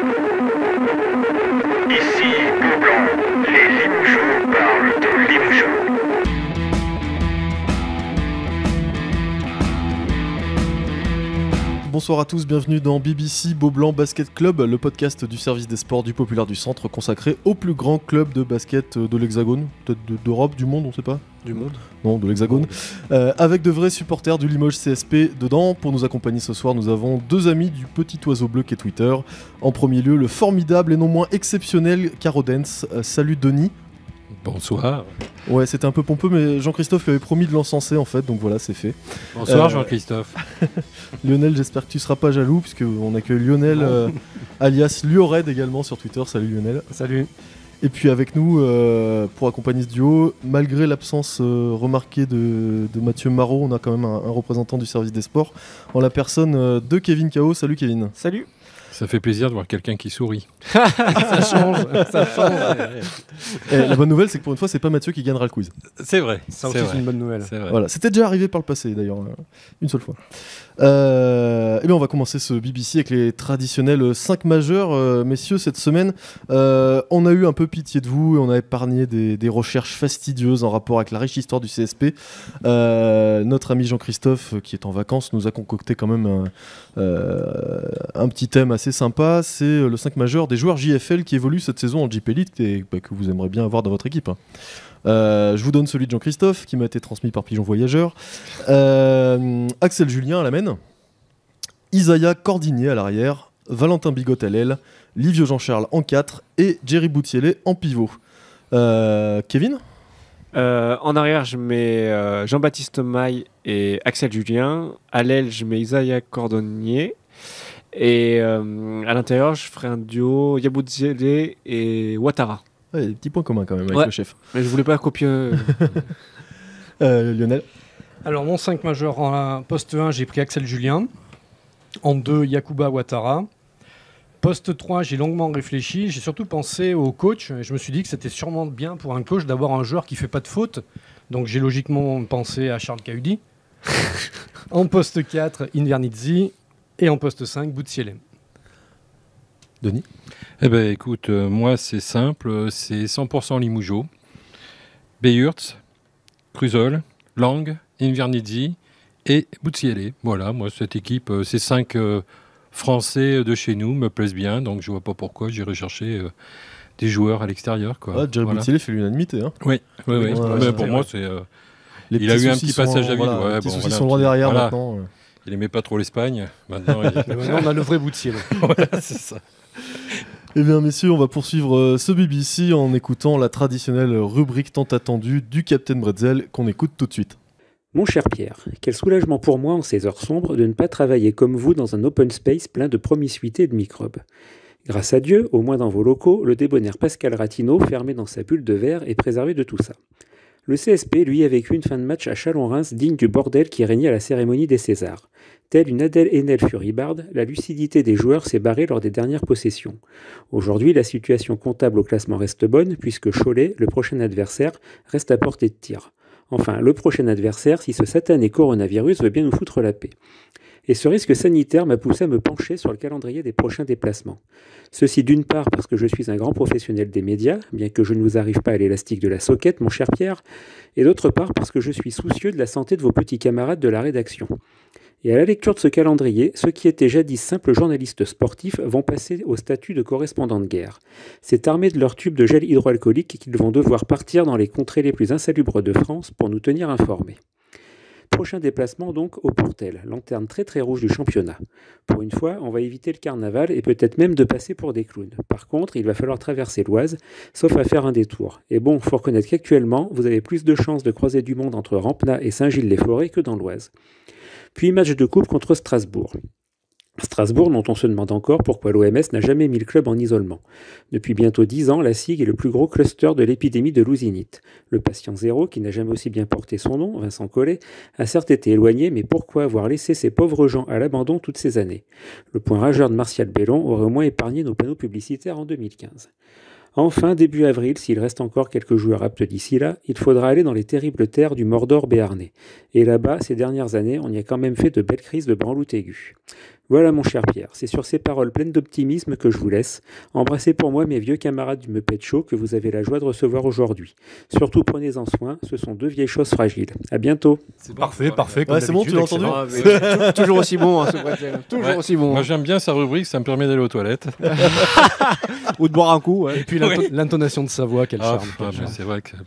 Ici Blanc, les Limougeaux parlent de Limougeaux. Bonsoir à tous, bienvenue dans BBC Beaublanc Basket Club, le podcast du service des sports du Populaire du Centre consacré au plus grand club de basket de l'Hexagone, peut-être d'Europe, du monde, on sait pas. Du monde. Non, de l'Hexagone. Avec de vrais supporters du Limoges CSP dedans. Pour nous accompagner ce soir, nous avons deux amis du petit oiseau bleu qu'est Twitter. En premier lieu, le formidable et non moins exceptionnel Caro Dance. Salut Denis. Bonsoir. Ouais, c'était un peu pompeux, mais Jean-Christophe lui avait promis de l'encenser en fait, donc voilà, c'est fait. Bonsoir Jean-Christophe. Lionel, j'espère que tu seras pas jaloux, puisqu'on accueille Lionel, alias Liored également sur Twitter. Salut Lionel. Salut. Et puis avec nous, pour accompagner ce duo, malgré l'absence remarquée de Mathieu Marot, on a quand même un représentant du service des sports, en la personne de Kevin Kao. Salut Kevin. Salut. Ça fait plaisir de voir quelqu'un qui sourit. Ça change. Et la bonne nouvelle, c'est que pour une fois, c'est pas Mathieu qui gagnera le quiz. C'est vrai. Ça aussi, c'est une bonne nouvelle. C'est vrai. Voilà, c'était déjà arrivé par le passé d'ailleurs, une seule fois. Et bien on va commencer ce BBC avec les traditionnels 5 majeurs. Messieurs, cette semaine, on a eu un peu pitié de vous et on a épargné des recherches fastidieuses en rapport avec la riche histoire du CSP. Notre ami Jean-Christophe, qui est en vacances, nous a concocté quand même un petit thème assez sympa. C'est le 5 majeur des joueurs JFL qui évoluent cette saison en JP Elite et que vous aimeriez bien avoir dans votre équipe. Je vous donne celui de Jean-Christophe qui m'a été transmis par Pigeon Voyageur. Axel Julien à la main, Isaiah Cordinier à l'arrière, Valentin Bigot à l'aile, Livio Jean-Charles en 4 et Jerry Boutielé en pivot. Kevin ? En arrière, je mets Jean-Baptiste Maille et Axel Julien. À l'aile, je mets Isaiah Cordonnier. Et à l'intérieur, je ferai un duo Yaboudziele et Ouattara. Ouais, des petits points communs quand même avec le chef. Mais je voulais pas copier. Lionel. Alors mon 5 majeur en poste 1, j'ai pris Axel Julien. En 2, Yacouba Ouattara. Poste 3, j'ai longuement réfléchi. J'ai surtout pensé au coach. Et je me suis dit que c'était sûrement bien pour un coach d'avoir un joueur qui fait pas de faute. Donc j'ai logiquement pensé à Charles Cahudi. En poste 4, Invernizzi. Et en poste 5, Boutielé. Denis ? Eh ben écoute, moi c'est simple, c'est 100% Limougeaux. Beyurtz, Cruzol, Lang, Invernizzi et Boutielé. Voilà, moi cette équipe, ces 5 Français de chez nous me plaisent bien, donc je vois pas pourquoi j'irai chercher des joueurs à l'extérieur. Jerry Boutielé fait l'unanimité. Hein. Oui. Mais pour moi c'est... il a eu un petit passage à vide. Les petits soucis sont loin derrière maintenant. Il aimait pas trop l'Espagne. Maintenant, on a le vrai Boutielé. Voilà, c'est ça. Eh bien, messieurs, on va poursuivre ce BBC en écoutant la traditionnelle rubrique tant attendue du Captain Bretzel qu'on écoute tout de suite. Mon cher Pierre, quel soulagement pour moi en ces heures sombres de ne pas travailler comme vous dans un open space plein de promiscuité et de microbes. Grâce à Dieu, au moins dans vos locaux, le débonnaire Pascal Ratino, fermé dans sa bulle de verre, est préservé de tout ça. Le CSP, lui, a vécu une fin de match à Chalon-Reims digne du bordel qui régnait à la cérémonie des Césars. Telle une Adèle Haenel furibarde, la lucidité des joueurs s'est barrée lors des dernières possessions. Aujourd'hui, la situation comptable au classement reste bonne, puisque Cholet, le prochain adversaire, reste à portée de tir. Enfin, le prochain adversaire, si ce satané coronavirus veut bien nous foutre la paix. Et ce risque sanitaire m'a poussé à me pencher sur le calendrier des prochains déplacements. Ceci d'une part parce que je suis un grand professionnel des médias, bien que je ne vous arrive pas à l'élastique de la soquette, mon cher Pierre, et d'autre part parce que je suis soucieux de la santé de vos petits camarades de la rédaction. Et à la lecture de ce calendrier, ceux qui étaient jadis simples journalistes sportifs vont passer au statut de correspondants de guerre. C'est armé de leur tube de gel hydroalcoolique qu'ils vont devoir partir dans les contrées les plus insalubres de France pour nous tenir informés. Prochain déplacement donc au Portel, lanterne très très rouge du championnat. Pour une fois, on va éviter le carnaval et peut-être même de passer pour des clowns. Par contre, il va falloir traverser l'Oise, sauf à faire un détour. Et bon, faut reconnaître qu'actuellement, vous avez plus de chances de croiser du monde entre Rampenat et Saint-Gilles-les-Forêts que dans l'Oise. Puis match de coupe contre Strasbourg. Strasbourg, dont on se demande encore pourquoi l'OMS n'a jamais mis le club en isolement. Depuis bientôt 10 ans, la SIG est le plus gros cluster de l'épidémie de l'ousinite. Le patient zéro, qui n'a jamais aussi bien porté son nom, Vincent Collet, a certes été éloigné, mais pourquoi avoir laissé ces pauvres gens à l'abandon toutes ces années? Le point rageur de Martial Bellon aurait au moins épargné nos panneaux publicitaires en 2015. Enfin, début avril, s'il reste encore quelques joueurs aptes d'ici là, il faudra aller dans les terribles terres du Mordor béarnais. Et là-bas, ces dernières années, on y a quand même fait de belles crises de branloute aiguë. Voilà mon cher Pierre, c'est sur ces paroles pleines d'optimisme que je vous laisse. Embrassez pour moi mes vieux camarades du Muppet Show que vous avez la joie de recevoir aujourd'hui. Surtout prenez-en soin, ce sont deux vieilles choses fragiles. À bientôt. C'est parfait. Comme Ouais, c'est bon, tu l'as d'habitude, entendu excellent. Ah, mais toujours aussi bon, hein, ce bretzel. Toujours Ouais. aussi bon. Moi hein. j'aime bien sa rubrique, ça me permet d'aller aux toilettes. Ou de boire un coup. Ouais. Et puis l'intonation de sa voix, quel charme. quel mais charme. c'est vrai que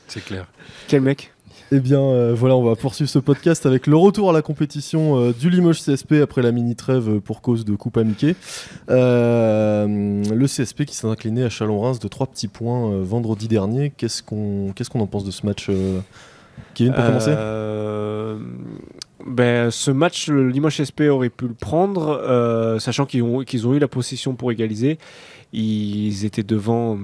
c'est clair. Quel mec. Eh bien, voilà, on va poursuivre ce podcast avec le retour à la compétition du Limoges CSP après la mini-trêve pour cause de Coupe Amitié. Le CSP qui s'est incliné à Chalon-Reims de 3 petits points vendredi dernier. Qu'est-ce qu'on en pense de ce match Kevin, pour commencer Ce match, le Limoges CSP aurait pu le prendre, sachant qu'ils ont eu la possession pour égaliser. Ils étaient devant.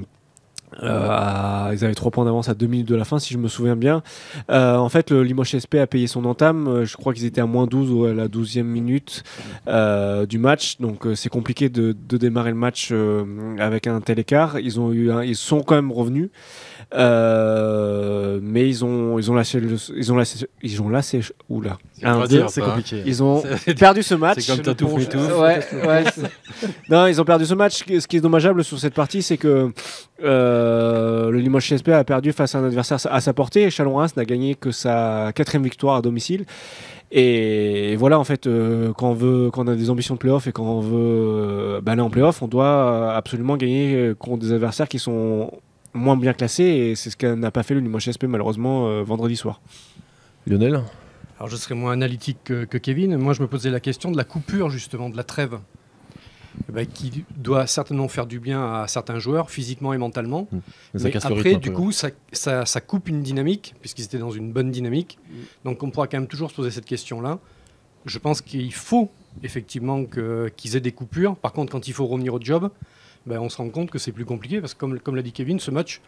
Ils avaient 3 points d'avance à 2 minutes de la fin, si je me souviens bien. En fait, le Limoges CSP a payé son entame. Je crois qu'ils étaient à moins 12 ou à la 12e minute du match. Donc, c'est compliqué de démarrer le match avec un tel écart. Ils sont quand même revenus. Mais ils ont lâché. Oula. C'est compliqué. Ils ont perdu ce match. C'est comme t'as tout fait tout. Ouais. Non, ils ont perdu ce match. Ce qui est dommageable sur cette partie, c'est que le Limoges CSP a perdu face à un adversaire à sa portée. Et Chalon-Reims n'a gagné que sa 4e victoire à domicile. Et voilà, en fait, quand on a des ambitions de play-off et quand on veut aller en play-off, on doit absolument gagner contre des adversaires qui sont moins bien classés. Et c'est ce qu'a n'a pas fait le Limoges CSP, malheureusement, vendredi soir. Lionel Alors je serais moins analytique que Kevin. Moi, je me posais la question de la coupure, justement, de la trêve. Qui doit certainement faire du bien à certains joueurs, physiquement et mentalement. Mais après, du coup, ça coupe une dynamique, puisqu'ils étaient dans une bonne dynamique. Donc on pourra quand même toujours se poser cette question-là. Je pense qu'il faut effectivement qu'ils aient des coupures. Par contre, quand il faut revenir au job, on se rend compte que c'est plus compliqué, parce que comme l'a dit Kevin, ce match,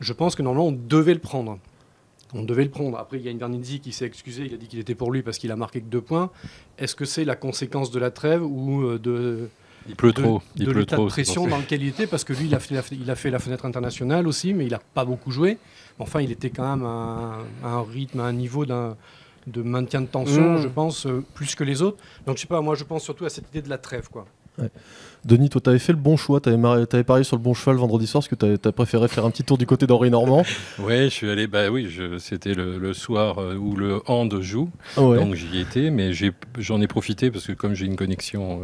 je pense que normalement, on devait le prendre. On devait le prendre. Après, il y a Invernizzi qui s'est excusé, il a dit qu'il était pour lui parce qu'il a marqué que 2 points. Est-ce que c'est la conséquence de la trêve ou Il pleut trop. de l'état de pression dans lequel il était, parce que lui, il a fait la fenêtre internationale aussi, mais il n'a pas beaucoup joué. Enfin, il était quand même à un rythme, à un niveau de maintien de tension, je pense, plus que les autres. Donc, je sais pas, moi, je pense surtout à cette idée de la trêve, quoi. Ouais. Denis, toi, tu avais fait le bon choix, tu avais parié sur le bon cheval vendredi soir, parce que tu as préféré faire un petit tour du côté d'Henri Normand. Ouais, je suis allé, c'était le soir où le hand joue, Ouais. donc j'y étais, mais j'en ai profité parce que comme j'ai une connexion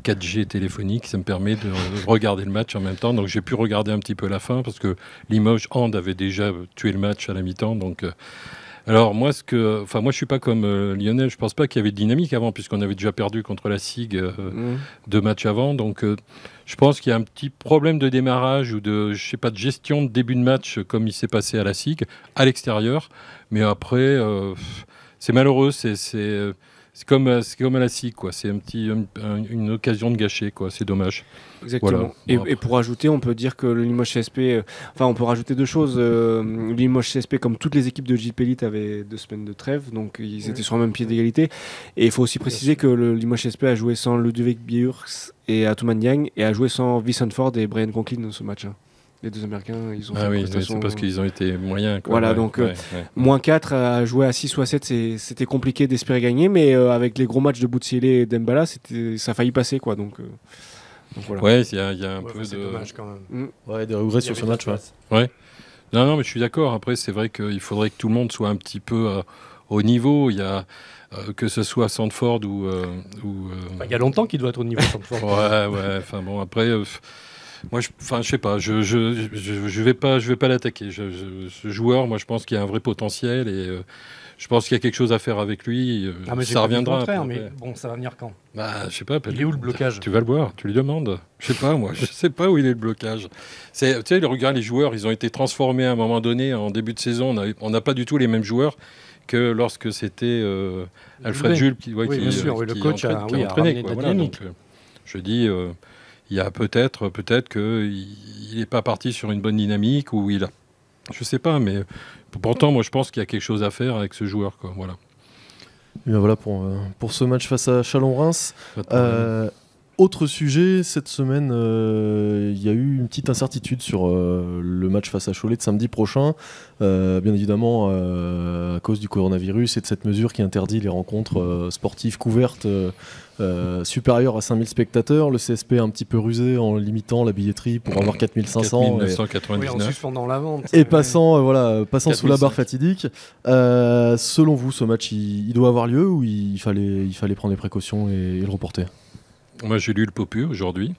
4G téléphonique, ça me permet de regarder le match en même temps, donc j'ai pu regarder un petit peu la fin, parce que Limoges hand avait déjà tué le match à la mi-temps, donc... Alors moi, je suis pas comme Lionel, je pense pas qu'il y avait de dynamique avant, puisqu'on avait déjà perdu contre la SIG 2 matchs avant, donc je pense qu'il y a un petit problème de démarrage ou de gestion de début de match comme il s'est passé à la SIG, à l'extérieur, mais après, c'est malheureux, c'est comme à la SIG, quoi. C'est une occasion de gâcher, quoi. C'est dommage. Exactement. Voilà. Et pour rajouter, on peut dire que le Limoges CSP, on peut rajouter 2 choses. Le Limoges CSP, comme toutes les équipes de JP Elite, avaient 2 semaines de trêve, donc ils étaient sur le même pied d'égalité. Et il faut aussi préciser que le Limoges CSP a joué sans Ludovic Bierks et Atuman Diagne, et a joué sans Vincent Ford et Brian Conklin dans ce match. Les 2 Américains, ils ont fait une prestation. C'est parce qu'ils ont été moyens, quoi. Voilà, donc moins 4 à jouer à 6 ou à 7, c'était compliqué d'espérer gagner, mais avec les gros matchs de Boutsielé et Dembala, ça a failli passer, quoi. Donc voilà. Ouais, il y a un peu c'est de... dommage quand même. Ouais, des regrets sur ce match. Ouais. Non, mais je suis d'accord. Après, c'est vrai qu'il faudrait que tout le monde soit un petit peu au niveau. Il y a que ce soit Sandford ou Il y a longtemps qu'il doit être au niveau Sandford. ouais. Enfin bon, après, moi, je sais pas. Je vais pas l'attaquer. Ce joueur, moi, je pense qu'il y a un vrai potentiel et je pense qu'il y a quelque chose à faire avec lui. Ça reviendra. Mais bon, ça va venir quand ? Je sais pas. Il est où le blocage ? Tu vas le voir, tu lui demandes. Je sais pas, moi, je sais pas où il est le blocage. Tu sais, regarde, les joueurs, ils ont été transformés à un moment donné en début de saison. On n'a pas du tout les mêmes joueurs que lorsque c'était Alfred Jules qui le coach a entraîné. Quoi. Voilà, donc, je dis, il y a peut-être qu'il n'est pas parti sur une bonne dynamique ou il a, je sais pas, mais pourtant, moi, je pense qu'il y a quelque chose à faire avec ce joueur, quoi. Voilà. Et bien voilà pour ce match face à Chalon-Reims. Autre sujet, cette semaine, il y a eu une petite incertitude sur le match face à Cholet de samedi prochain. Bien évidemment, à cause du coronavirus et de cette mesure qui interdit les rencontres sportives couvertes supérieures à 5000 spectateurs. Le CSP a un petit peu rusé en limitant la billetterie pour avoir 4500. Oui, en 4999. suspendant la vente. Et passant sous la barre 4500. fatidique. Selon vous, ce match, il doit avoir lieu ou il fallait prendre les précautions et le reporter? Moi, j'ai lu le Popu aujourd'hui.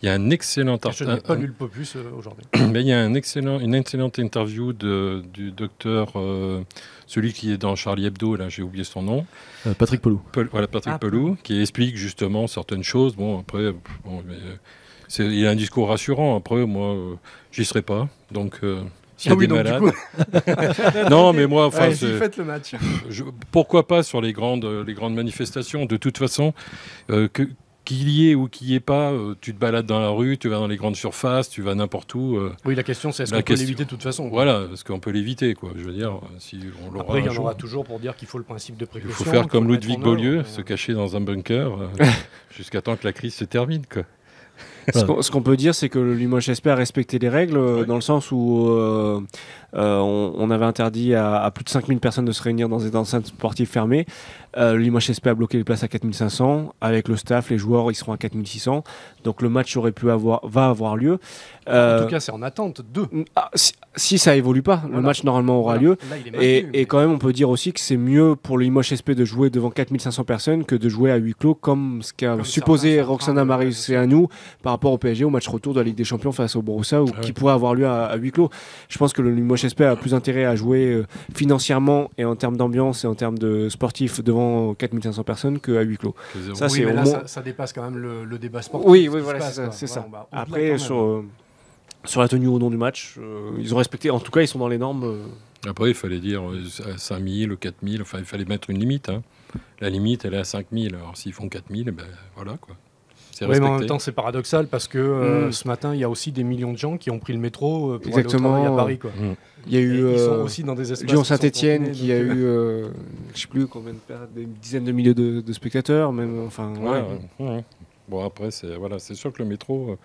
Il y a un excellent Je n'ai pas lu le Popus aujourd'hui. mais il y a une excellente interview du docteur, celui qui est dans Charlie Hebdo, là, j'ai oublié son nom. Patrick Pelou. Patrick Pelou, qui explique justement certaines choses. Bon, après, il a un discours rassurant. Après, moi, j'y serai pas. Donc, s'il y a des malades. Non, mais moi, enfin, faites le match. pourquoi pas sur les grandes manifestations. De toute façon, qu'il y ait ou qu'il n'y ait pas, tu te balades dans la rue, tu vas dans les grandes surfaces, tu vas n'importe où. Oui, la question c'est est-ce qu'on peut l'éviter de toute façon? Voilà, est-ce qu'on peut l'éviter, quoi. Je veux dire, si on l'aura. Après, il y en un jour. aura toujours pour dire qu'il faut le principe de Il précaution. faut faire comme le mettre Ludwig en œuvre, Beaulieu, se cacher dans un bunker jusqu'à temps que la crise se termine, quoi. Ce qu'on peut dire, c'est que le Limoges SP a respecté les règles, dans le sens où on avait interdit à plus de 5000 personnes de se réunir dans des enceintes sportives fermées. Le Limoges SP a bloqué les places à 4500. Avec le staff, les joueurs, ils seront à 4600. Donc le match va avoir lieu. En tout cas, c'est en attente de. Si ça évolue pas, le match normalement aura lieu. Là, il est maintenu, Et quand même, on peut dire aussi que c'est mieux pour le Limoges SP de jouer devant 4500 personnes que de jouer à huis clos, comme ce qu'a supposé certains Roxana sont en train de- Mariuseanu par rapport au PSG au match retour de la Ligue des Champions face au Borussia, qui pourrait avoir lieu à huis clos. Je pense que le Limoges SP a plus intérêt à jouer financièrement et en termes d'ambiance et en termes de sportif devant 4500 personnes qu'à huis clos. Ça, Oui, c'est mais au là, moins- ça dépasse quand même le débat sportif. Oui, ce qui se voilà, passe, quoi. c'est ça. Ouais, on va au-delà Après, quand même. sur la tenue au nom du match, ils ont respecté. En tout cas, ils sont dans les normes. Après, il fallait dire 5000 ou 4000, enfin, il fallait mettre une limite. Hein. La limite, elle est à 5000. Alors, s'ils font 4000, ben voilà, quoi. C'est Oui, mais en respecté. même temps, c'est paradoxal parce que ce matin, il y a aussi des millions de gens qui ont pris le métro pour Exactement. aller au travail à Paris. Quoi. Il y a Et eu ils sont aussi dans des espaces. Lyon qui sont Saint-Etienne confinés, qui a donc, eu, je sais plus combien des dizaines de milliers de spectateurs, même. Enfin, Ouais, ouais. Bon, après, c'est sûr que le métro,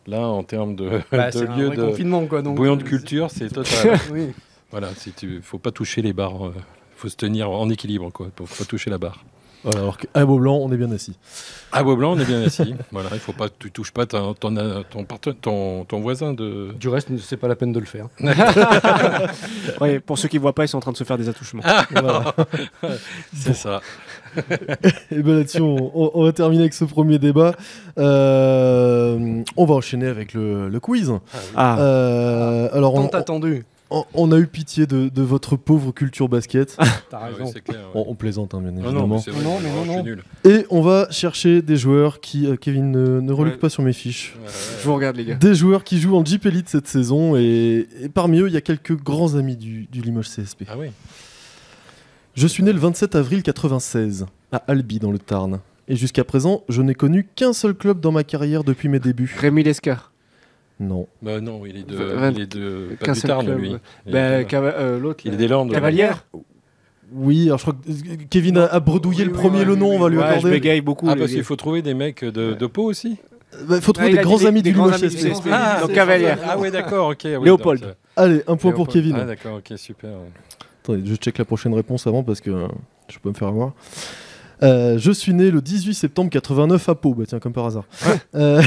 là, en termes de, c'est un lieu vrai de confinement, quoi. Donc, bouillon de culture, c'est total. Oui. Voilà, faut pas toucher les barres. Faut se tenir en équilibre, quoi. Faut pas toucher la barre. Voilà, alors qu'à Beaublanc, on est bien assis. À Beaublanc, on est bien assis. Voilà, il faut pas, tu touches pas ton voisin de. Du reste, c'est pas la peine de le faire. Ouais, pour ceux qui voient pas, ils sont en train de se faire des attouchements. Voilà. C'est ça. Et bien là-dessus, on va terminer avec ce premier débat. On va enchaîner avec le quiz. Alors, Tant attendu. on a eu pitié de votre pauvre culture basket. T'as Ah oui, raison. c'est clair. On plaisante, hein, bien Non, évidemment. non, mais c'est vrai, Non, mais non, je suis non. nul. Et on va chercher des joueurs qui, Kevin, ne reluque Ouais. pas sur mes fiches. Je vous regarde, les gars. Des joueurs qui jouent en Jeep Elite cette saison. Et parmi eux, il y a quelques grands amis du Limoges CSP. Ah oui. Je suis né le 27 avril 96 à Albi dans le Tarn. Et jusqu'à présent, je n'ai connu qu'un seul club dans ma carrière depuis mes débuts. Rémi Lescar. Non. Bah non, il est de. Vingt- Il est de. Pas qu'un du seul Tarn, club. lui. L'autre. Il est là. des Landes. Cavalière. Oui, alors je crois que Kevin a bredouillé le premier, le nom, on va lui Ouais, je accorder. bégaye beaucoup. Ah, les parce gars. qu'il faut trouver des mecs de Pau aussi. Il faut trouver Ah, il des a grands dit amis des du grands Limoges amis du CSP. CSP. Ah, Donc Cavalière. Ah ouais, d'accord, ok. Oui, Léopold. donc, Allez, un point pour Kevin. Ah d'accord, ok, super. Attendez, je check la prochaine réponse avant parce que je peux me faire avoir. Je suis né le 18 septembre 89 à Pau, bah tiens, comme par hasard. Oh,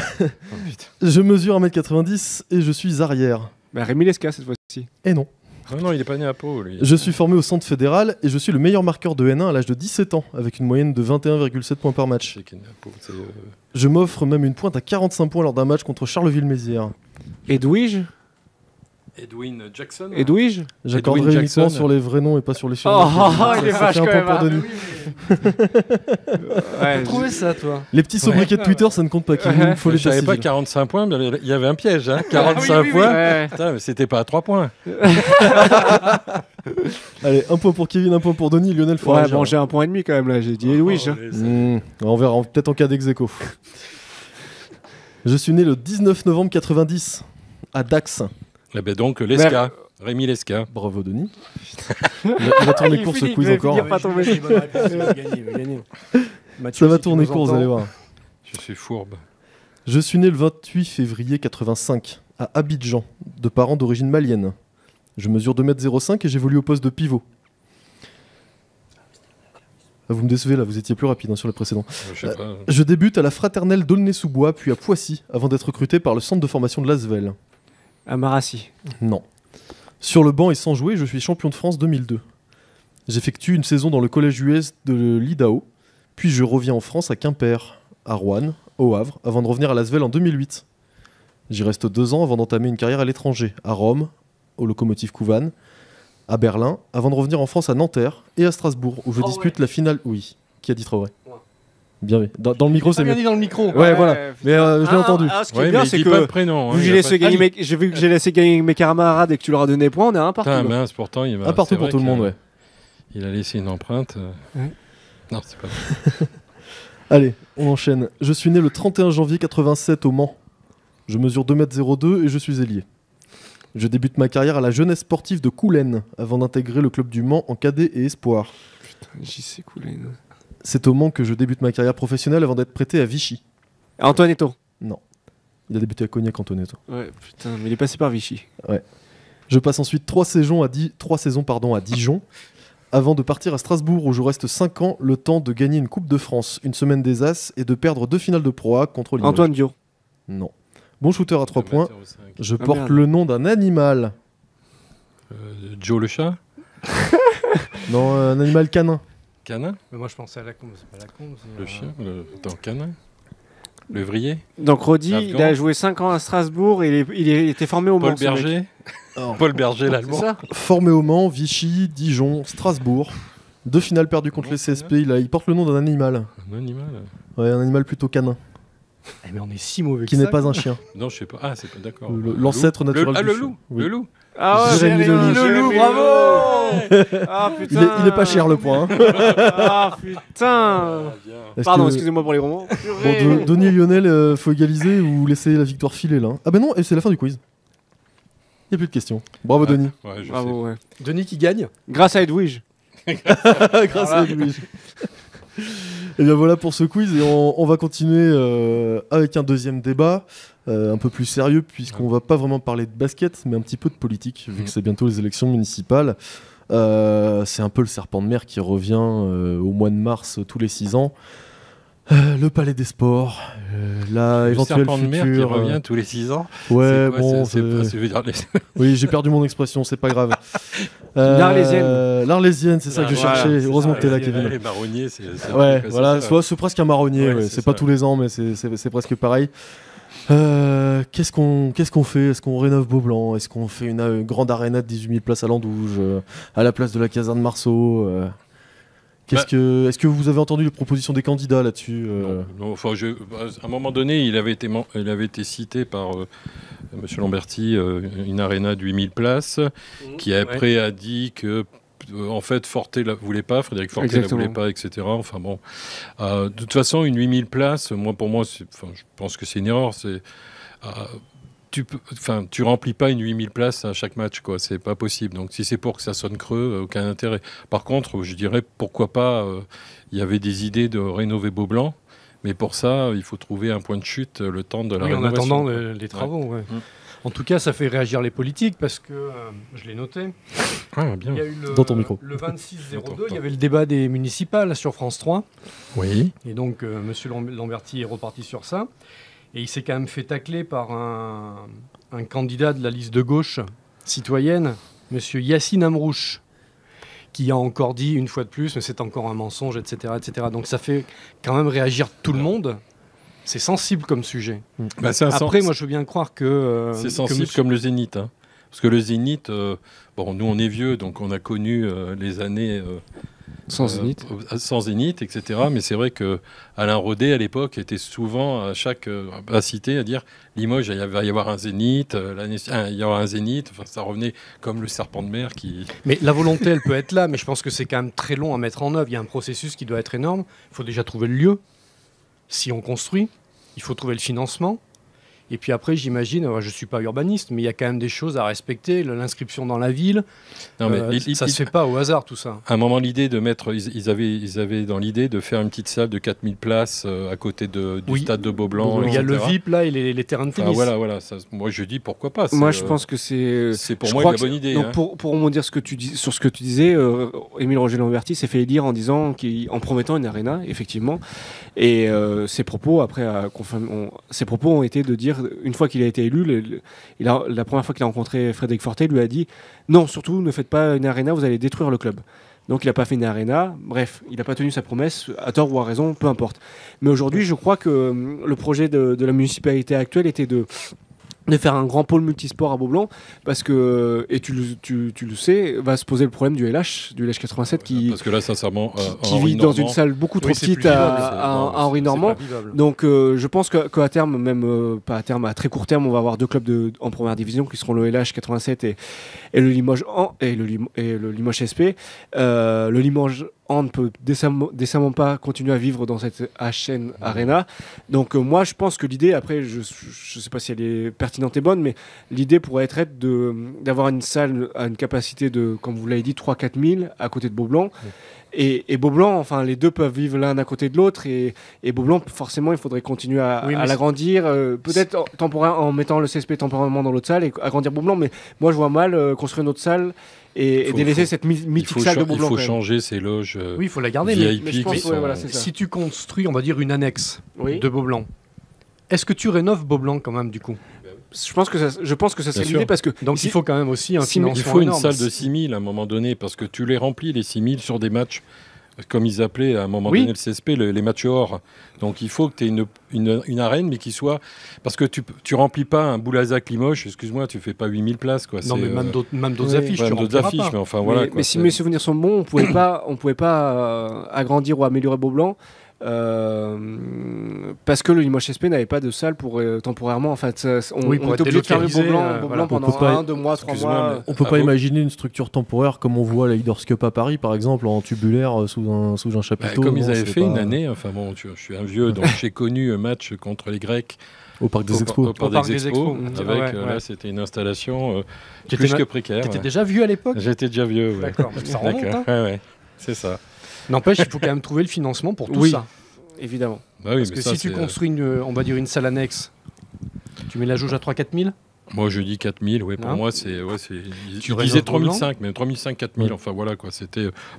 putain. Je mesure 1m90 et je suis arrière. Bah, Rémi Lescar cette fois-ci. Et non. Ah non, il est pas né à Pau, lui. Je suis formé au centre fédéral et je suis le meilleur marqueur de N1 à l'âge de 17 ans, avec une moyenne de 21,7 points par match. C'est qu'il est né à Pau, c'est, Je m'offre même une pointe à 45 points lors d'un match contre Charleville-Mézières. Edwige. Edwin Jackson. Edwige. J'accorderai Edwin uniquement Jackson. sur les vrais noms et pas sur les surnoms. Il est Ça vache fait un quand point même. pour hein. Denis. Ouais, Trouvé ça, toi. Les petits sobriquets de Twitter, ça ne compte pas. Kevin. Faut les Je savais passer pas civils. 45 points, mais il y avait un piège, hein. 45 Ouais. points. Putain, mais c'était pas à 3 points. Allez, un point pour Kevin, un point pour Denis. Lionel, faut Ouais, réagir. bon, j'ai un point et demi quand même là. J'ai dit Edwige. hein. On verra, peut-être en cas d'ex-aequo. Je suis né le 19 novembre 90 à Dax. Eh ben donc, Lesca. Rémi Lesca. Bravo Denis. Il va tourner court ce quiz encore. finir pas tomber. Il va gagner, il va gagner. Mathieu, Ça va si tu tourner nous court, vous entends, allez voir. Je suis fourbe. Je suis né le 28 février 85 à Abidjan, de parents d'origine malienne. Je mesure 2,05 m et j'évolue au poste de pivot. Ah, vous me décevez là, vous étiez plus rapide sur les précédents. Je sais pas. Je débute à la Fraternelle d'Aulnay-sous-Bois, puis à Poissy, avant d'être recruté par le centre de formation de l'Asvel. À Marassi. Non. Sur le banc et sans jouer, je suis champion de France 2002. J'effectue une saison dans le collège US de l'IDAO, puis je reviens en France à Quimper, à Roanne, au Havre, avant de revenir à l'Asvel en 2008. J'y reste 2 ans avant d'entamer une carrière à l'étranger, à Rome, au Lokomotiv Couvannes, à Berlin, avant de revenir en France à Nanterre et à Strasbourg, où je dispute la finale... Oui, qui a dit Traoré? Bien oui. Dans le micro, c'est bien mieux. dit dans le micro. Ouais, voilà. Mais je l'ai entendu. Ce qui Ouais, est bien, mais c'est dis pas que le prénom. vu que j'ai vu que j'ai laissé gagner mes camarades et que tu leur as donné point, on est un partout. Putain, là. mince, pourtant, il m'a. Un partout c'est pour vrai tout le monde, que, ouais. Il a laissé une empreinte. Ouais. Non, c'est pas vrai. Allez, on enchaîne. Je suis né le 31 janvier 87 au Mans. Je mesure 2,02 m et je suis ailier. Je débute ma carrière à la jeunesse sportive de Coulennes, avant d'intégrer le club du Mans en cadet et espoir. J'y sais coulé. C'est au Mans que je débute ma carrière professionnelle avant d'être prêté à Vichy. Antoinetto. Non. Il a débuté à Cognac, Antoinetto. Ouais, putain, mais il est passé par Vichy. Je passe ensuite 3 saisons à Dijon, avant de partir à Strasbourg où je reste 5 ans, le temps de gagner une Coupe de France, une semaine des As et de perdre 2 finales de Pro A contre Limoges. Antoine Dio. Non. Bon shooter à 3 points. 2,05 m. Je Ah, porte merde. le nom d'un animal. Joe le chat. Non, un animal canin. Canin. Mais moi, je pensais à la con, c'est pas la con. c'est, Le chien. Dans canin. Le vrillé. Donc Rodi, L'Afghan. il a joué 5 ans à Strasbourg et il était formé au Mans. Paul ce mec. Berger. Alors, Paul Berger, C'est l'allemand. ça. formé au Mans, Vichy, Dijon, Strasbourg. 2 finales perdues contre les CSP. Il porte le nom d'un animal. Un animal. Ouais, un animal plutôt canin, Eh, mais on est si mauvais qui que n'est ça, pas quoi. un chien. Non, je sais pas. Ah, c'est pas d'accord. L'ancêtre Le- naturel Ah, du le chien. loup. Oui. Le loup. Ah ouais, Jérémy Leloup. Jérémy bravo. Ah putain. Il est pas cher le point. hein. Ah putain. Est-ce Pardon, que- excusez-moi pour les romans. Bon, Denis et Lionel, faut égaliser ou laisser la victoire filer là. Ah ben non, et c'est la fin du quiz. Il n'y a plus de questions. Bravo Denis. Ouais, je sais. Bravo, ouais. Denis qui gagne. Grâce à Edwige. Grâce à Edwige. Et bien voilà pour ce quiz et on va continuer avec un deuxième débat un peu plus sérieux puisqu'on va pas vraiment parler de basket mais un petit peu de politique vu que c'est bientôt les élections municipales. C'est un peu le serpent de mer qui revient au mois de mars tous les 6 ans. Le palais des sports, la Le éventuelle serpent de mer qui future, revient tous les 6 ans. Ouais, C'est quoi, bon, c'est pas- ça veut dire les- oui, j'ai perdu mon expression, c'est pas grave. L'Arlésienne. L'Arlésienne, c'est ça que je Voilà, cherchais. c'est Heureusement ça, que t'es là, l'Arlésienne. Kevin. Les marronniers, c'est. Ouais, c'est voilà, ça. c'est presque un marronnier. Ouais, Ouais, c'est c'est pas ça. tous les ans, mais c'est presque pareil. Qu'est-ce qu'on fait? Est-ce qu'on rénove Beaublanc? Est-ce qu'on fait une grande aréna de 18 000 places à Landouge, à la place de la caserne Marceau? Est-ce que vous avez entendu les propositions des candidats là-dessus? Non, enfin, à un moment donné, il avait été cité par M. Lamberti, une aréna de 8000 places, qui après a dit que en fait, Forte ne voulait pas, Frédéric Forte ne Exactement. voulait pas, etc. Enfin bon, de toute façon, une 8000 places, pour moi, je pense que c'est une erreur. Tu remplis pas une 8000 places à chaque match, quoi. C'est pas possible. Donc, si c'est pour que ça sonne creux, aucun intérêt. Par contre, je dirais pourquoi pas. Il y avait des idées de rénover Beaublanc, mais pour ça, il faut trouver un point de chute le temps de la Oui, en rénovation. attendant quoi. les travaux. Ouais. Mm. En tout cas, ça fait réagir les politiques parce que je l'ai noté. Ah, bien. Il y a eu Dans ton micro. le 26-02, Attends. il y avait le débat des municipales sur France 3. Oui. Et donc, M. Lamberti est reparti sur ça. Et il s'est quand même fait tacler par un candidat de la liste de gauche citoyenne, M. Yassine Amrouche, qui a encore dit une fois de plus, mais c'est encore un mensonge, etc., etc. Donc ça fait quand même réagir tout le monde. C'est sensible comme sujet. Bah, c'est un Après, sens- moi, je veux bien croire que... c'est que sensible monsieur- comme le Zénith. Hein. Parce que le Zénith, nous on est vieux, donc on a connu les années Sans Zénith. sans Zénith, etc. Mais c'est vrai que Alain Rodet, à l'époque, était souvent à chaque cité à dire Limoges, il va y avoir un Zénith, il y aura un Zénith. Enfin, ça revenait comme le serpent de mer qui. Mais la volonté, elle peut être là, mais je pense que c'est quand même très long à mettre en œuvre. Il y a un processus qui doit être énorme. Il faut déjà trouver le lieu. Si on construit, il faut trouver le financement. Et puis après, j'imagine, je ne suis pas urbaniste, mais il y a quand même des choses à respecter. L'inscription dans la ville, Non, mais ça ne se fait pas au hasard, tout ça. À un moment, l'idée de mettre, ils avaient dans l'idée de faire une petite salle de 4000 places à côté du stade de Beaublanc. Il y a le etc. VIP là et les terrains de tennis. Voilà. Moi, je dis pourquoi pas. Moi, je pense que c'est pour je moi crois une que bonne idée. Donc, hein. pour rebondir sur ce que tu disais, Émile Roger Lamberti s'est fait élire en promettant une arena, effectivement. Et ses propos, après, ses propos ont été de dire, une fois qu'il a été élu, la première fois qu'il a rencontré Frédéric Fortet, lui a dit non, surtout ne faites pas une arena, vous allez détruire le club. Donc il n'a pas fait une arena, bref, il n'a pas tenu sa promesse, à tort ou à raison, peu importe. Mais aujourd'hui, je crois que le projet de la municipalité actuelle était de faire un grand pôle multisport à Beaublanc, parce que, et tu le sais, va se poser le problème du LH 87 Parce que là, sincèrement, qui vit dans une salle beaucoup trop petite à Henri Normand. Donc je pense qu'à terme, même pas à terme, à très court terme, on va avoir 2 clubs en première division qui seront le LH 87 et le Limoges et le Limoges SP. Le Limoges ne peut décemment pas continuer à vivre dans cette HN Arena. Donc moi, je pense que l'idée, après, je ne sais pas si elle est pertinente et bonne, mais l'idée pourrait être d'avoir une salle à une capacité de, comme vous l'avez dit, 3-4 000 à côté de Beaublanc. Et Beaublanc, enfin, les deux peuvent vivre l'un à côté de l'autre. Et Beaublanc, forcément, il faudrait continuer à l'agrandir. Peut-être en mettant le CSP temporairement dans l'autre salle et agrandir Beaublanc. Mais moi, je vois mal construire une autre salle et délaisser cette mythique salle de Beaublanc. Il faut changer ces loges oui, il faut la garder. VIP mais je pense, si tu construis, on va dire, une annexe de Beaublanc, est-ce que tu rénoves Beaublanc quand même, du coup? Je pense que ça serait l'idée, parce que donc il faut quand même aussi un financement il faut énorme. Une salle de 6000 à un moment donné, parce que tu les remplis les 6000 sur des matchs comme ils appelaient à un moment donné le CSP, les matchs hors. Donc il faut que tu aies une arène, mais qui soit... Parce que tu remplis pas un Boulazac Limoges, excuse-moi, tu fais pas 8000 places. Quoi. Non, mais même d'autres affiches, tu rempliras pas. Mais enfin, voilà, mais si mes souvenirs sont bons, on pouvait pas agrandir ou améliorer Beaublanc. Parce que le Limoges SP n'avait pas de salle pour temporairement, en fait, on était obligé de fermer Beaublanc pendant 1, 2 mois, 3 mois. On peut pas imaginer une structure temporaire comme on voit la Leaders Cup à Paris, par exemple, en tubulaire sous un chapiteau. Comme ils avaient fait une année, enfin bon, je suis un vieux, donc j'ai connu un match contre les Grecs au Parc des Expos. Au Parc des Expos, avec là, c'était une installation plus que précaire. T'étais déjà vieux à l'époque? J'étais déjà vieux, ouais. D'accord, ça remonte, hein. Ouais, c'est ça. N'empêche, il faut quand même trouver le financement pour tout ça. Évidemment. Bah oui, parce que si tu construis on va dire une salle annexe, tu mets la jauge à 3-4 000. Moi je dis 4 000, ouais, pour moi c'est. Tu disais 3 500, mais 3 500, 4 000, enfin voilà quoi.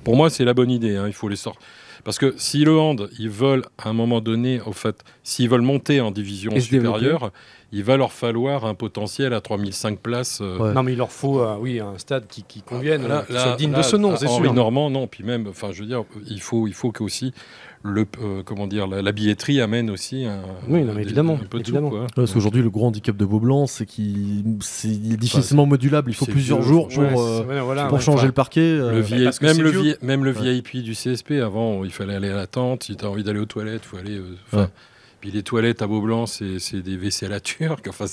Pour moi c'est la bonne idée, hein, il faut les sortir. Parce que si le hand, ils veulent à un moment donné, au fait, s'ils veulent monter en division supérieure, il va leur falloir un potentiel à 3005 places. Non, mais il leur faut un stade qui convienne, qui soit digne de ce nom, c'est sûr. Henri Normand, non. Puis même, enfin, je veux dire, il faut que aussi la billetterie amène aussi évidemment, un peu de évidemment. tout, quoi. Parce qu'aujourd'hui, le gros handicap de Beaublanc, c'est qu'il est difficilement modulable. Il faut plusieurs jours pour changer le parquet. Même le VIP du CSP, avant, il fallait aller à la tente. Si tu as envie d'aller aux toilettes, il faut aller... Puis les toilettes à Beaublanc, c'est des WC à la turque. Enfin,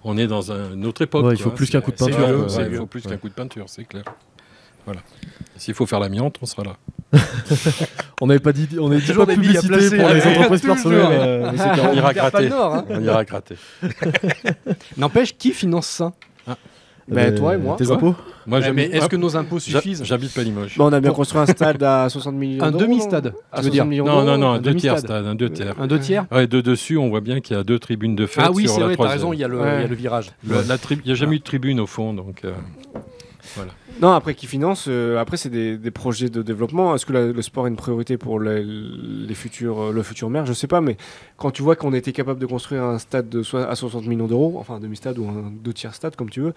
on est dans une autre époque. Il faut plus qu'un coup de peinture. Il faut plus qu'un coup de peinture, c'est clair. Voilà. S'il faut faire l'amiante, on sera là. On n'avait pas dit, on est toujours pas publicité pour les entreprises personnelles. On ira gratter. On ira gratter. N'empêche, qui finance ça? Toi et moi. Tes impôts? Moi, mais est-ce que nos impôts suffisent? J'habite pas Limoges. On a bien construit un stade à 60 millions d'euros. Un demi-stade, tu veux dire? Non, un 2 tiers stade. Un 2 tiers. Un 2 tiers? Ouais, de dessus, on voit bien qu'il y a 2 tribunes de fête. Ah oui, c'est vrai, t'as raison, il y a le virage. Il n'y a jamais eu de tribune au fond, donc voilà. Non, après qui finance, après c'est des projets de développement. Est-ce que le sport est une priorité pour le futur maire? Je sais pas, mais quand tu vois qu'on était capable de construire un stade à 60 millions d'euros, enfin un demi-stade ou un 2 tiers stade comme tu veux,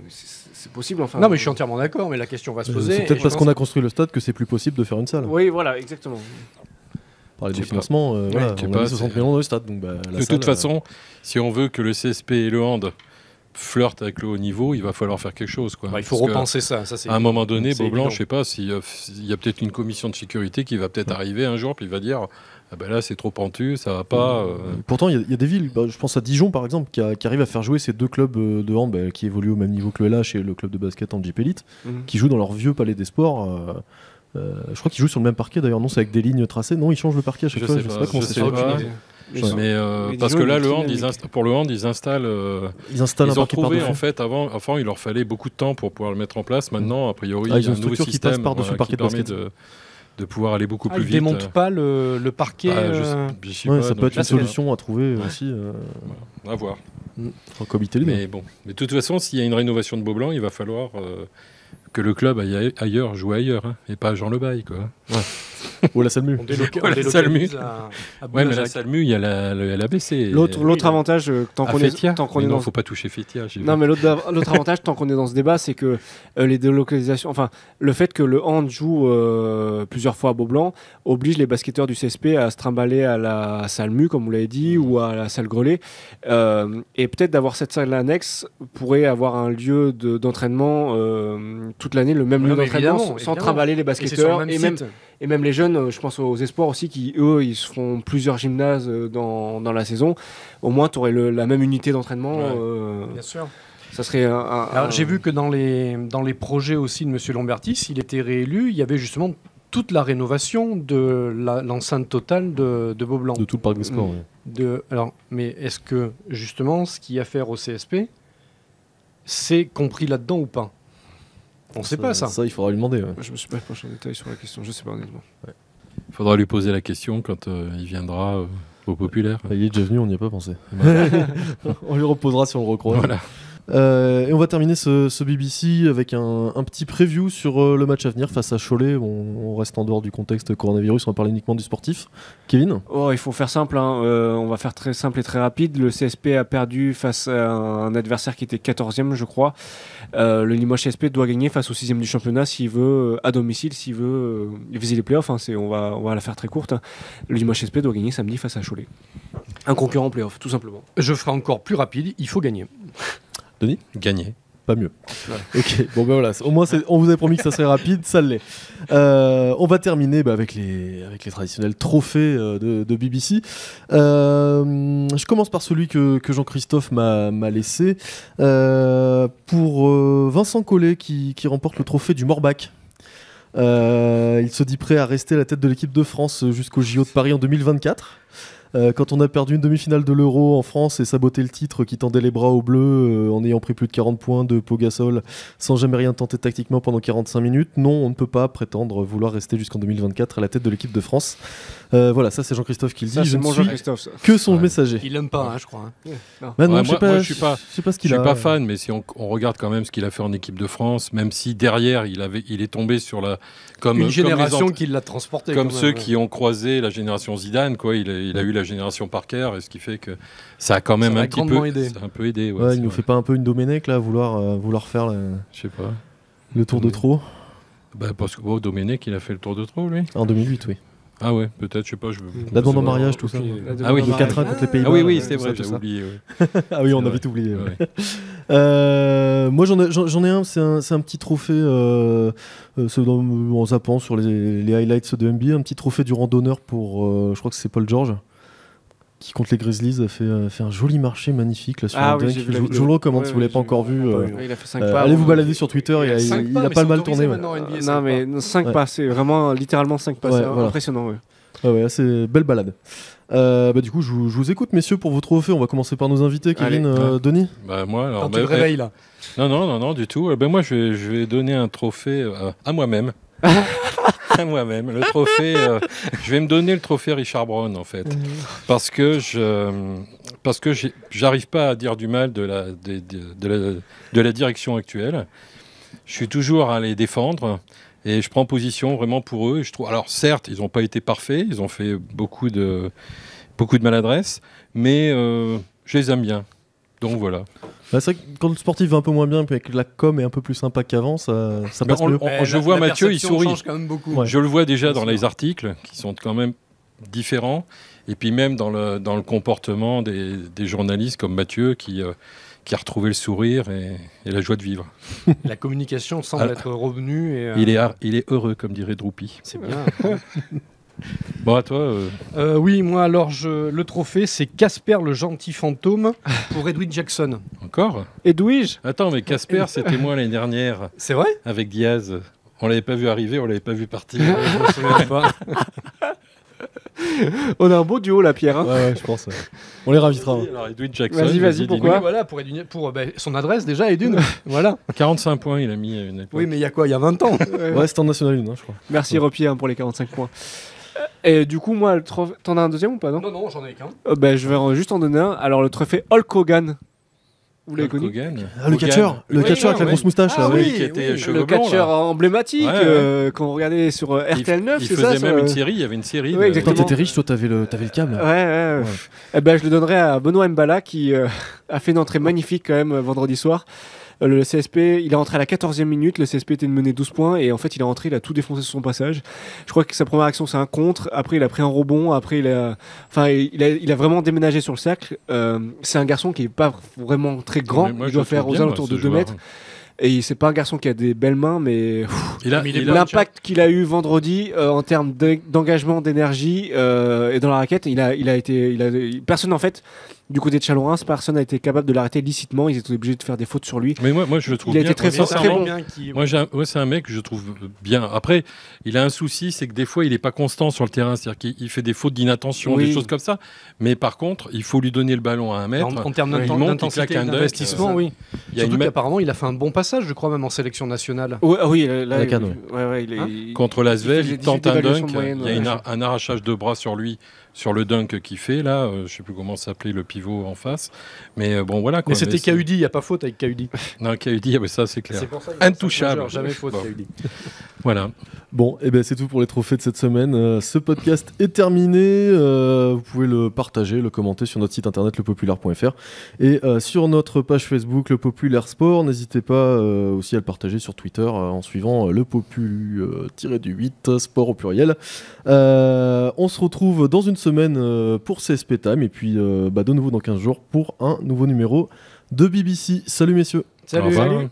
c'est possible. Enfin, non, mais je suis entièrement d'accord, mais la question va se poser. C'est peut-être parce qu'on a construit le stade que c'est plus possible de faire une salle. Oui, voilà, exactement. Parler du financement, on a mis 60 millions dans le stade. Donc, de toute façon, si on veut que le CSP et le hand flirtent avec le haut niveau, il va falloir faire quelque chose, quoi. Il faut repenser ça. À un moment donné, Beaublanc, je sais pas, s'il y a peut-être une commission de sécurité qui va peut-être arriver un jour, puis il va dire là c'est trop pentu, ça va pas. Pourtant, il y a des villes, je pense à Dijon par exemple, qui arrivent à faire jouer ces deux clubs de hand qui évoluent au même niveau que le LH et le club de basket en Jeep Elite, qui jouent dans leur vieux palais des sports. Je crois qu'ils jouent sur le même parquet d'ailleurs, non, c'est avec des lignes tracées. Non, ils changent le parquet à chaque Je fois. sais Je sais pas, pas comment je ça sais se pas. fait. Mais Mais parce disons, que là, il est le hand, dynamique. pour le hand, ils installent. Ils installent un Ils ont parquet trouvé par-dessus. en fait avant, il leur fallait beaucoup de temps pour pouvoir le mettre en place. Maintenant, a priori, Ah, il y ils a ont un une nouveau structure qui passe système par-dessus le parquet qui de permet basket. de pouvoir aller beaucoup Ah, plus ils vite. démontent pas le parquet. Je sais Ouais, pas, ça peut donc être une je sais pas. solution à trouver aussi. À voir. Faudra cohabiter les deux. Mais bon, mais de toute façon, s'il y a une rénovation de Beaublanc, il va falloir que le club aille ailleurs, joue ailleurs, hein, et pas à Jean Lebaille, quoi. Ou la Salmu. On délocalise Voilà, Salmu. à Ouais, mais la Boulazac. Salmu, il y a l'ABC. L'autre avantage, tant qu'on est, tant qu'on est non, dans faut pas toucher Fétia. j'ai Non, vu. mais l'autre avantage, tant qu'on est dans ce débat, c'est que les délocalisations, enfin, le fait que le hand joue plusieurs fois à Beaublanc oblige les basketteurs du CSP à se trimballer à la salle Mu, comme vous l'avez dit, ou à la salle Grelet. Et peut-être d'avoir cette salle annexe pourrait avoir un lieu d'entraînement toute l'année, le même Oui, lieu mais d'entraînement, évidemment, sans évidemment. trimballer les Et c'est sur le basketteurs. même Et même, site. et même les jeunes, je pense aux espoirs aussi, qui eux, ils se font plusieurs gymnases dans la saison. Au moins, tu aurais la même unité d'entraînement. Ouais. Bien sûr. Ça serait Alors, j'ai vu que dans les projets aussi de M. Lambertis, s'il était réélu, il y avait justement toute la rénovation de l'enceinte totale de Beaublanc. De tout le parc des sports. ouais. Alors, mais est-ce que justement ce qu'il y a à faire au CSP, c'est compris là-dedans ou pas? On ne sait pas ça. Ça, il faudra lui demander. ouais. Je me suis pas penché en détail sur la question, je sais pas honnêtement. Il faudra lui poser la question quand il viendra au Populaire. Il est déjà venu, on n'y a pas pensé. On lui reposera si on le recroise. Voilà. Et on va terminer ce BBC avec un petit preview sur le match à venir face à Cholet. On reste en dehors du contexte coronavirus, on va parler uniquement du sportif. Kevin? Oh, il faut faire simple, hein. On va faire très simple et très rapide. Le CSP a perdu face à un adversaire qui était 14e, je crois. Le Limoges CSP doit gagner face au 6e du championnat s'il veut, à domicile, s'il veut viser les playoffs. Hein. On va la faire très courte. Le Limoges CSP doit gagner samedi face à Cholet. Un concurrent playoff, tout simplement. Je ferai encore plus rapide, il faut gagner. Gagner. Pas mieux. Ok, bon ben voilà, au moins on vous avait promis que ça serait rapide, ça l'est. On va terminer avec les traditionnels trophées de BBC. Je commence par celui que Jean-Christophe m'a laissé. Pour Vincent Collet qui remporte le trophée du Morbac. Il se dit prêt à rester à la tête de l'équipe de France jusqu'au JO de Paris en 2024. Quand on a perdu une demi-finale de l'Euro en France et saboté le titre qui tendait les bras aux Bleus en ayant pris plus de 40 points de Pau Gasol sans jamais rien tenter tactiquement pendant 45 minutes, non, on ne peut pas prétendre vouloir rester jusqu'en 2024 à la tête de l'équipe de France. Voilà, ça c'est Jean-Christophe qui le dit. Ça, Je c'est ne mon suis Jean-Christophe, ça. que son Ouais. messager. Il aime pas, je crois. Bah non, Ouais, je sais moi, pas, je suis pas- je sais pas ce Je qu'il suis a. pas fan, mais si on regarde quand même ce qu'il a fait en équipe de France, même si derrière il est tombé sur Une génération les qui l'a transporté. comme quand ceux même, qui ont croisé la génération Zidane, quoi. Il a eu la génération Parker, et ce qui fait que ça a quand même Ça l'a un petit peu grandement aidé. ça a un peu aidé. Ouais, c'est il nous vrai. fait pas un peu une Domenech là, vouloir faire Je sais pas. le tour de trop Parce que Domenech, il a fait le tour de trop, lui. en 2008, oui. Ah ouais, peut-être, je sais pas. La demande en mariage, tout ça. Ah oui, Le 4-1 contre les Pays-Bas. Ah oui, oui, ouais, c'est tout vrai, ça, tout j'avais ça. oublié. Ouais. Ah oui, on C'est a vrai. vite oublié. ouais. Ouais. Moi j'en ai un, c'est un petit trophée en zappant sur les highlights de NBA, un petit trophée du randonneur pour, je crois que c'est Paul George, qui contre les Grizzlies a fait un joli marché magnifique là, sur Ah un oui, dunk. j'ai vu la je vidéo. vous le recommande Ouais, si vous ne l'avez pas j'ai encore vu. Ouais, il a fait 5 pas. Allez vous avant. balader sur Twitter, il a pas le mal tourné. Ouais. Non, mais 5 pas, c'est vraiment littéralement 5 pas. Ouais, C'est voilà. impressionnant. Ouais. Ouais, assez belle balade. Du coup, je vous écoute, messieurs, pour vos trophées. On va commencer par nos invités, Kevin, Allez. Denis. Bah, moi, alors, Quand tu te réveilles là. Non, du tout. Ben, moi, je vais donner un trophée à moi-même. À moi-même. Le trophée. Je vais me donner le trophée Richard Brown, en fait. Parce que j'arrive pas à dire du mal de la direction actuelle. Je suis toujours à les défendre. Et je prends position vraiment pour eux. Et je trouve, alors certes, ils n'ont pas été parfaits. Ils ont fait beaucoup de maladresse. Mais je les aime bien. Donc voilà. Bah, c'est vrai que quand le sportif va un peu moins bien, puis que la com est un peu plus sympa qu'avant, ça passe on- mieux. on- je vois Mathieu, il sourit. change quand même beaucoup. Ouais. Je le vois déjà dans C'est les vrai. articles qui sont quand même différents. Et puis même dans le comportement des journalistes comme Mathieu qui a retrouvé le sourire et la joie de vivre. La communication semble Ah. être revenue. Et, Il est heureux, comme dirait Droupi. c'est bien. Bon, à toi. Oui, moi alors le trophée c'est Casper le gentil fantôme pour Edwin Jackson. Encore Edwige. Attends, mais Casper, c'était moi l'année dernière C'est vrai? avec Diaz. On l'avait pas vu arriver, on l'avait pas vu partir. Je me souviens pas. On a un beau duo là, Pierre. Hein. Ouais, je pense. On les ravitera. hein. Alors, Edwin Jackson. Vas-y, pourquoi Oui, voilà, pour son adresse déjà et d'une. Voilà. 45 points, il a mis à une époque. Oui, mais il y a quoi? Il y a 20 ans. Ouais, c'était en National 1, je crois. Merci Repier pour les 45 points. Et du coup, moi, t'en as un deuxième ou pas, non? Non, j'en ai qu'un. Je vais juste en donner un. Alors, le trophée Hulk Hogan. Vous l'avez connu? Hogan. Ah, le catcheur avec la grosse moustache. Ah là, oui, ouais. qui était cheveux Le blancs, catcheur là. emblématique, Ouais, quand on regardait sur RTL 9, Il c'est ça faisait même sur, une série, il y avait une série. Oui, de- exactement. Quand t'étais riche, toi, t'avais le câble. Ouais. Eh ben, je le donnerais à Benoît Mbala qui a fait une entrée magnifique quand même vendredi soir. Le CSP, il est rentré à la 14e minute, le CSP était mené 12 points et en fait il est rentré, il a tout défoncé sur son passage. Je crois que sa première action c'est un contre, après il a pris un rebond, après il a vraiment déménagé sur le cercle. C'est un garçon qui est pas vraiment très grand, Mais moi, il je doit le faire trouve aux bien, alentours moi, de ce 2 joueur. mètres. Et c'est pas un garçon qui a des belles mains, mais l'impact qu'il a eu vendredi en termes d'engagement, d'énergie et dans la raquette, personne en fait, du côté de Chalon-Reims, personne n'a été capable de l'arrêter licitement. Ils étaient obligés de faire des fautes sur lui. Mais moi, je le trouve Il a bien. été très Moi, fort, très bon. Moi, c'est un mec que je trouve bien. Après, il a un souci, c'est que des fois, il n'est pas constant sur le terrain. C'est-à-dire qu'il fait des fautes d'inattention, Oui. des choses comme ça. Mais par contre, il faut lui donner le ballon à un mètre. En termes Il monte, il d'intensité claque un dunk, d'investissement, oui. Il y a Surtout une qu'apparemment, il a fait un bon passage, je crois, même en sélection nationale. Oui, là, La canne, il est. Hein contre l'Asvel, fait il des tente un 18 dunk. évaluations moyennes, Il y a ouais. un arrachage de bras sur lui, sur le dunk qu'il fait là. Je ne sais plus comment s'appelait le pivot en face. Mais bon, voilà. Quoi. Mais c'était c'est- KUD, il n'y a pas faute avec KUD. Non, KUD, mais ça, c'est clair. C'est pour ça Intouchable. Jamais faute, Bon. KUD. Voilà. Bon, et ben c'est tout pour les trophées de cette semaine. Ce podcast est terminé. Vous pouvez le partager, le commenter sur notre site internet lepopulaire.fr et sur notre page Facebook Le Populaire Sport. N'hésitez pas aussi à le partager sur Twitter en suivant le popu-8 sport au pluriel. On se retrouve dans une semaine pour CSP Time et puis de nouveau dans 15 jours pour un nouveau numéro de BBC. Salut messieurs. Au revoir. Salut.